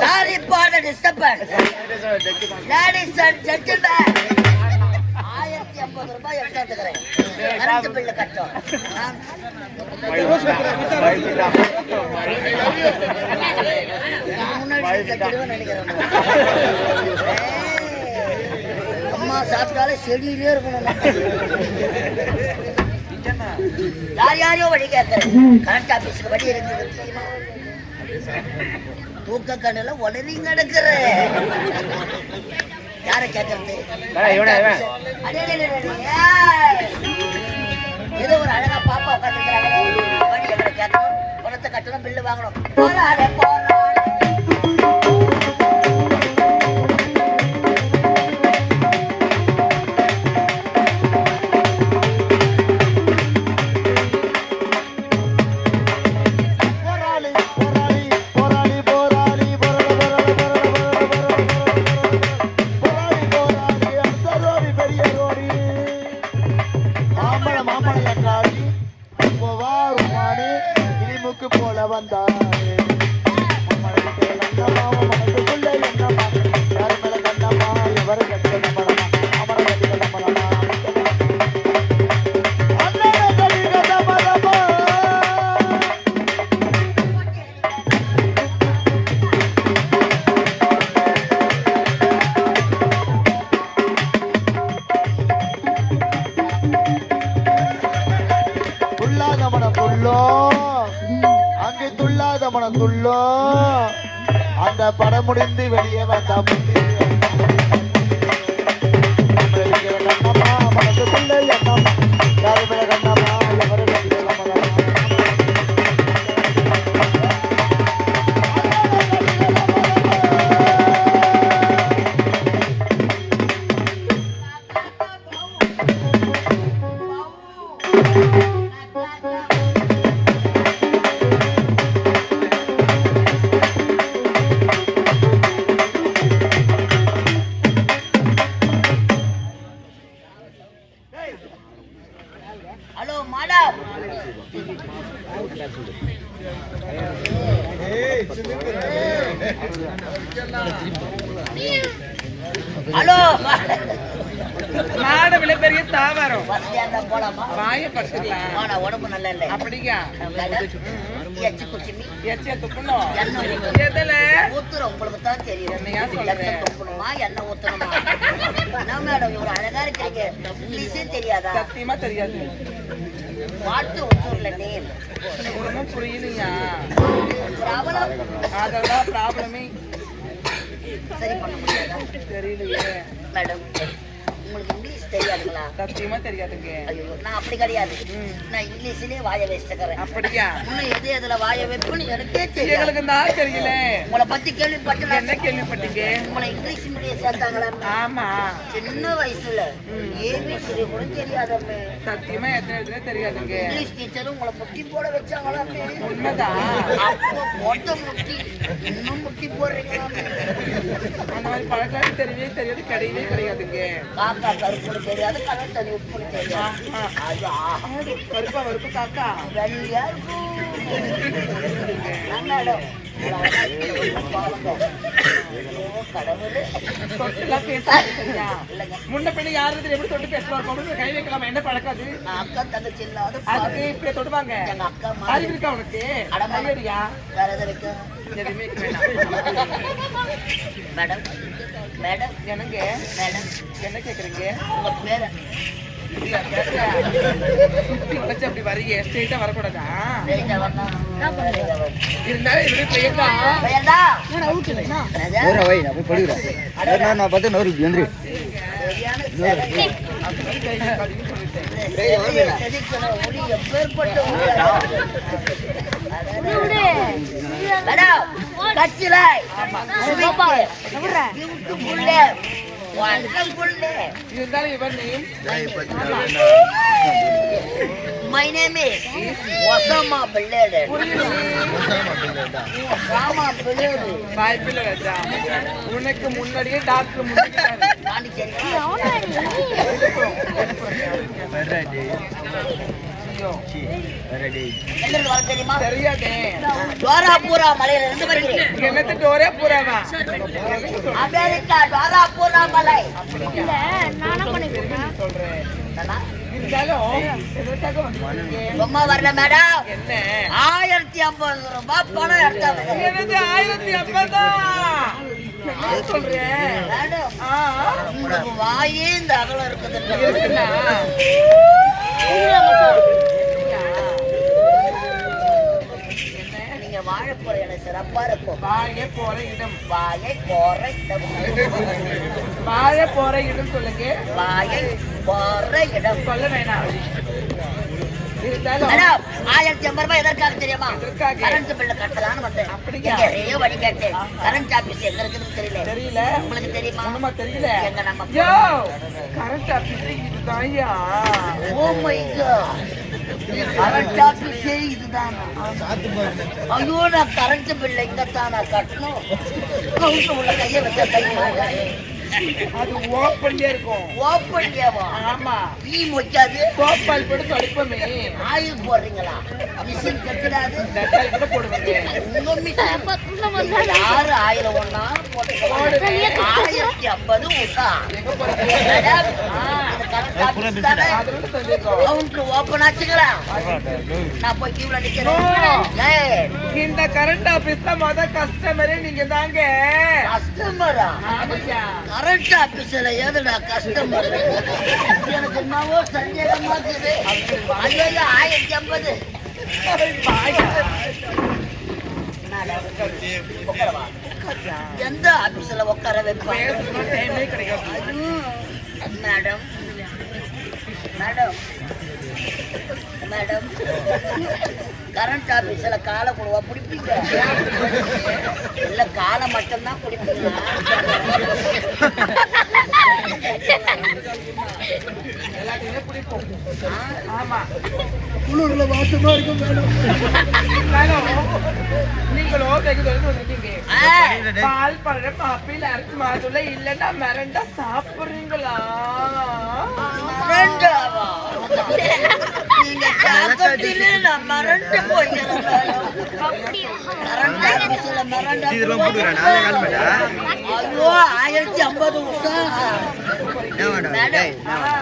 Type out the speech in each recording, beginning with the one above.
Sorry for the disturbance. Ladies and gentlemen, 1050 ரூபாய் எடுத்துக்கிறேன். Current bill கட்டோம். அம்மா சாப்பிட்டாலே செடியிலே இருக்கணும். யாரையோ வழி கேட்கிறேன். கரண்ட் ஆபீஸுக்கு வழி இருக்குது. தூக்க கண்ணுல உடனே நடக்கிற யார கேட்கறது? ஏதோ ஒரு அழகா பாப்பா உட்காந்துருக்காங்க. வழி எங்களை கேட்கணும், பணத்தை கட்டணும், பில்லு வாங்கணும். போராட போராட போல வந்தாரு எவரு மனத்துள்ளோ அந்த படம் முடிந்து வெளியே வந்தா கண்ணம்மா மனசுக்குள்ள என்னம்மா யாருமே கண்ணம்மா எவரு ஹலோ மாட விலை பெரிய தாவரம் வசதியா போலாமா? வாய படுத்துக்கலாம். ஆனா உடம்பு நல்லா இல்ல. அப்படியா? எச்சி குச்சிமி எச்சிய துப்பணும். எதுல ஊத்துறோம் உங்களுக்கு தான் தெரியும். என்னையா சொல்றேன்? துப்பணுமா என்ன ஊத்தணுமா? என்ன மேடம் இவ்வளவு அழகா இருக்கீங்க. இங்கிலீஷே தெரியாதா? சத்தியமா தெரியாது. வாட்டு ஊத்துறல நேம் ஒண்ணும் புரியலையா? ப்ராப்ளம் அதெல்லாம் ப்ராப்ளமே சரி பண்ண முடியாதா? தெரியலையே மேடம். உங்களுக்கு இங்கிலீஷ் தெரியாதுங்களா? சத்தியமா தெரியாதுங்க. ஐயோ நான் அப்படி கிடையாது. நான் இங்கிலீஷ்லயே வாய வச்சுக்கிறேன். அப்படியா? இன்னும் எது எதுல வாய வைப்புன்னு எனக்கே தெரியும். எங்களுக்கு தான் தெரியல. உங்களை பத்தி கேள்விப்பட்டேன். என்ன கேள்விப்பட்டீங்க? உங்களை இங்கிலீஷ் மீடியம் சேர்த்தாங்களா? ஆமா. சின்ன வயசுல ஏபிசிடி கூட தெரியாதம்மே. சத்தியமா எத்தனை தெரியாதுங்க. இங்கிலீஷ் டீச்சரும் உங்களை முட்டி போட வச்சாங்களா? உண்மைதான். அப்போ போட்ட முட்டி இன்னும் முட்டி போடுறீங்களா? அந்த மாதிரி பழக்கம் தெரியவே தெரியாது, கிடையவே கிடையாதுங்க. காக்கா கருப்பு தெரியாது, கடல் தண்ணி உப்பு தெரியாது. கருப்பா வறுப்பு காக்கா வெள்ளையா இருக்கும். முன்ன பின்ன யாரு எப்படி தொட்டு பேசுவாங்க? கை வைக்கலாம். என்ன பழக்காது? அக்கா தங்கச்சி இல்லாத அதுக்கு இப்படி தொடுவாங்க. எங்க அக்கா அறிவு இருக்கா உனக்கு? அடமையா வேற எது இருக்கு? எதுவுமே வேண்டாம். மேடம் மேடம் என்னங்க மேடம் என்ன கேக்குறீங்க? உங்க பேரு இல்ல, கேட்டா. சுத்தி வளைச்சு அப்படி வரீங்க, straight ஆ வரக்கூடாதா? சரிடா, வரணும். இருந்தாலும் இப்படி போயிருந்தா, பையன்டா. நேரா வை, நான் போய் படுக்கிறேன். நான் பார்த்து நோரு வந்துரு. சரியான சிலை. அப்படி கை காட்டின்னு சொல்லிட்டேன். சிலையை செதுக்கின ஒளி எப்பேற்பட்ட ஒளியா? மேடம், கட்சிலை. Beautiful. Wonderful. இருந்தாலும் இவன் name, My name is Osama bin Laden. Osama bin Laden. வாய்ப்பில்லை ராஜா. உனக்கு முன்னாடியே டாக்டர் முடிச்சிட்டாரு. பாண்டிச்சேரி. ஐயோ, எங்கிருந்து வர தெரியுமா? தெரியாதே. டோராபூரா மலையில இருந்து வருகிறேன். என்னது டோரே பூராவா? அமெரிக்கா டோராபூரா மலை. சொல்றேன். இருந்தாலும் எதற்காக வந்தீங்க? சும்மா வரல மேடம். என்ன? 1050 ரூபாய் பணம் எடுத்தாங்க. என்னது 1050? என்ன சொல்றேன்? மேடம், உங்களுக்கு வாயே இந்த அகலம் இருக்குது. இருக்குண்ணா. நீங்க வாழ போற இடம் சிறப்பா இருக்கும். வாழ போற இடம். வாயை போற இடம். வாழ போற இடம் சொல்லுங்க. வாயை போற இடம். சொல்ல வேணாம். இருந்தாலும் மேடம், 1050 ரூபாய் எதற்காக தெரியுமா? எதற்காக? கரண்ட் பில்ல கட்டலான்னு வந்தேன். அப்படியா? நிறைய வழி கேட்டேன். கரண்ட் ஆபீஸ் எங்க இருக்குன்னு தெரியல. தெரியல. உங்களுக்கு தெரியுமா? ஒண்ணுமா தெரியல. எங்க நம்ம யோ, கரண்ட் ஆபீஸ் இதுதான்யா. ஓ மை காட், கரண்ட் ஆபீஸே இதுதான். ஐயோ, நான் கரண்ட் பில்ல இங்கத்தான் நான் கட்டணும். கவுண்ட் உள்ள கையை வச்சா கை அது ஓப்பன்லயே இருக்கும். ஓப்பன் கேவா? ஆமா. ஈ மொச்சாது. கோப்பால் போட்டு தொலைப்பமே. ஆயில் போடுறீங்களா? மிஷின் கட்டுறாது. டட்டால் கூட போடுவாங்க. உங்க மிஷின் யாரு ஆயிரம் ஒண்ணா போட்டுக்கலாம். 1050 உஷா. எங்க போறீங்க? மேடம், இது கரண்ட் ஆபீஸ் தானே? அதோட சொல்லிருக்கோம். கவுண்டர் ஓப்பன் ஆச்சுங்களா? நான் போய் கியூல நிக்கிறேன். ஏய், இந்த கரண்ட் ஆபீஸ் தான் மொத கஸ்டமரே நீங்க தாங்க. கஸ்டமரா? ஆமாய்யா. கரண்ட் ஆபீஸ்ல ஏதுடா கஸ்டமர்? எனக்கு என்னவோ சந்தேகமா இருக்குது. ஐயோ, 1050. உட்காரவா? எந்த ஆபீஸ்ல உட்கார வைப்பாங்க? பேசணும் டைமே கிடையாது. மேடம், மேடம், மேடம், கரண்ட் ஆபீஸ்ல காலை கொடுவா பிடிப்பீங்க? இல்ல காலை மட்டும்தான் பிடிப்பீங்களா? எல்லாத்தையுமே பிடிக்கும். ஆமா. குளிர்ல வாசமா இருக்கும் மேடம். இருந்தாலும் நீங்களோ வெகு தொலைந்து வந்துருக்கீங்க. ஆ, பால் பழம் ஆப்பிள் அரைச்சு மாதுளை இல்லன்னா மிரண்டா சாப்பிடுறீங்களா? மறண்டாவா? நீங்க கேட்கறதுலே நான் மறண்டு போய்க்கிறேன் மேடம். கரண்ட் ஆபீஸ்ல மறண்டா. இதெல்லாம் போட்டுக்கிறேன். நானே கிளம்பிட்டா. ஐயோ, 1050 உஷா. ஏன் மேடம்? மேடம்,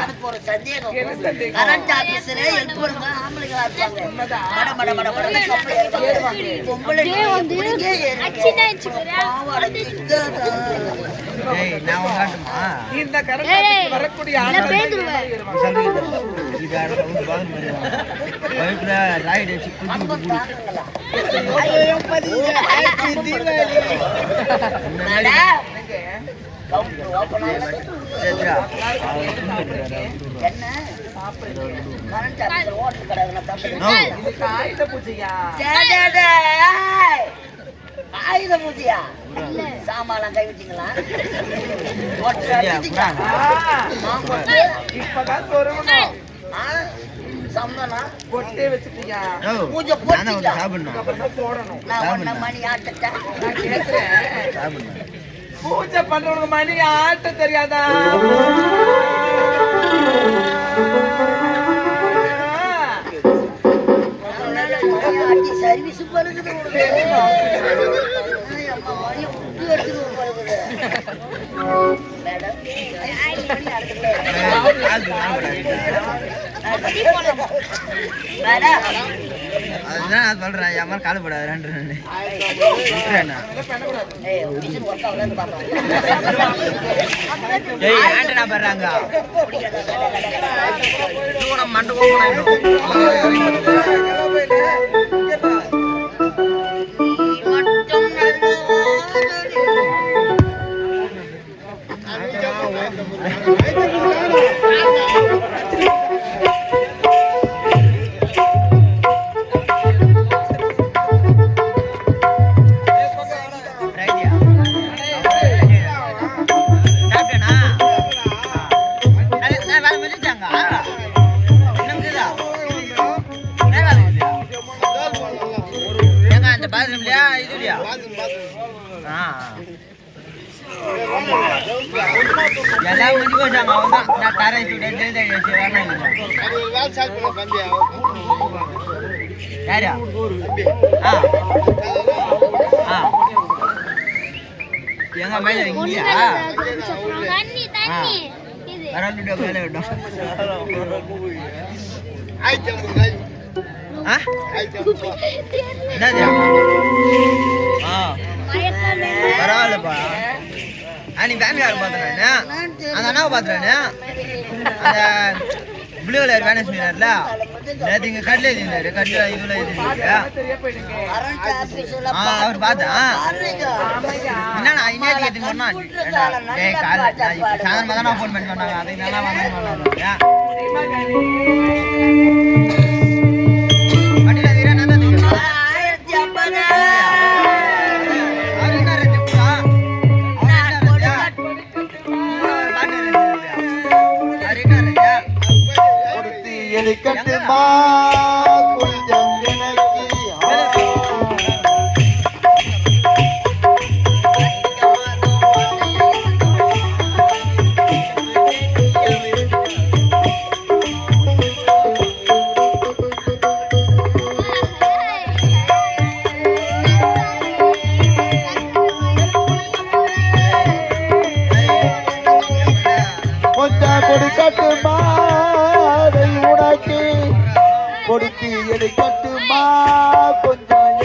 எனக்கு ஒரு சந்தேகம். என்ன சந்தேகம்? கரண்ட் ஆபீஸ்ல எழுப்புறவங்க ஆம்பளைங்களா இருப்பாங்க. மட மட மட மடன்னு கப்பல் ஏறுவாங்க. பொம்பளைங்க எப்படிங்க ஏறுறீங்க? பாவாடை கிட்டதா. ஏய், நான் உட்காந்துமா? இந்த கரண்ட் ஆபீஸ்க்கு வரக்கூடிய ஆட்கள் இது யாரும் வந்து பாத்ரூம் வருவாங்க. பைப்ல ரைட் வச்சு குடி பக்கம் தாங்குங்களா? ஐயோ பதியே happy Deepavali. Madam, counter open ஆகுது. சேத்ரா. என்ன கரண்ட் ஆபீஸ்ல ஓட்டு கடைகளை தப்பு. நோ. இதுக்கு ஆயுத பூஜையா? ஆயுத பூஜையா? சாமான் கை வச்சிங்களா? சரியா புறாங்க. இப்பதான் சொருகணும். சந்தனா பொட்டே வச்சுட்டியா? நோ. பூஜை நானே வந்து போட்டுட்டா. சாப்பிடணும். அப்புறம் தான் போடணும். நான் ஒன்ன மணி ஆட்டட்டேன். நான் கேட்கிறேன், சாப்பிடணும். பூஜை பண்றவங்க மணி ஆட்ட தெரியாதா? சர்வீஸ் பழுகுது உனக்கு. அம்மா மணி புட்டு எடுத்துட்டு பழுகுது. மேடம், மணி அடுத்துல. ஆள் மேடம், அதுதான் நான் சொல்றேன் என் மாதிரி கால் போடாது ரெண்டு ஏன்டா பண்றாங்க மண்டு எல்லாம் முடிஞ்சு போச்சாங்க அவங்க நான் தரேன் யாரா எங்க மேல இங்கயா வரலுடைய மேல விட்டோம் பரவாயில்லப்பா நீ ஃபேமிலி யாரும் பாத்துறானே அந்த அண்ணாவை பாத்துறானே அந்த ப்ளூ கலர் வேனஸ் மீனார்ல நேற்று இங்க கட்ல எழுதினாரு கட்ல இதுல எழுதினாரு அவர் பார்த்தா என்னண்ணா இன்னைக்கு எதுக்கு சொன்னா ஏய் கால சாயந்தரமா தான் ஃபோன் பண்ணி சொன்னாங்க அதை நல்லா வந்து கட்டுமா கொஞ்சம் கொஞ்சம் கொடுக்கட்டுமா கொடுத்து எடுக்கட்டுமா கொஞ்சம்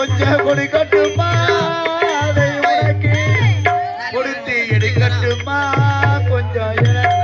எனக்கு கொடுக்கட்டுமா அதை உனக்கு கொடுத்து எடுக்கட்டுமா கொஞ்சம் எனக்கு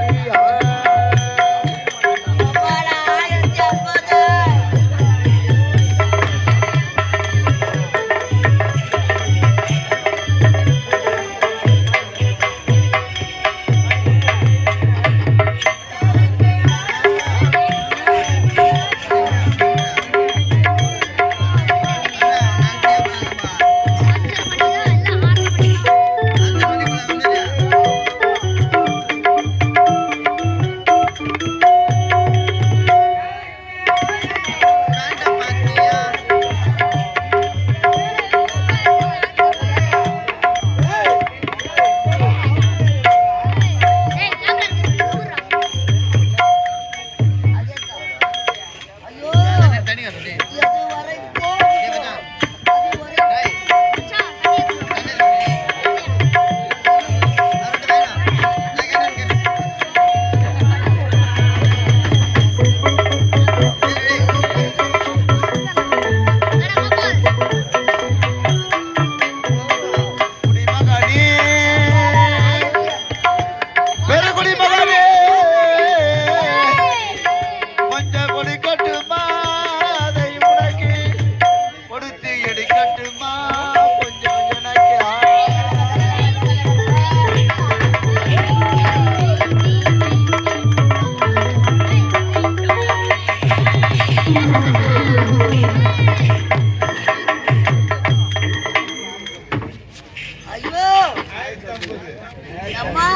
அம்மா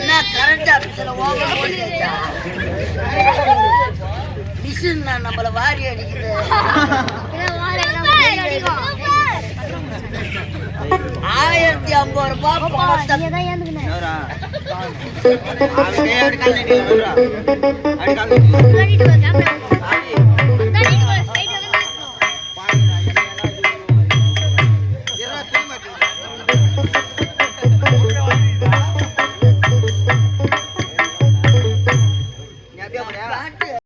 நான் கரண்ட் ஆபீஸ்ல ஓவர் போலிச்சா மிஷின் நம்மள வாரி அடிக்குது 1050 ரூபாய் பணத்தை அவரா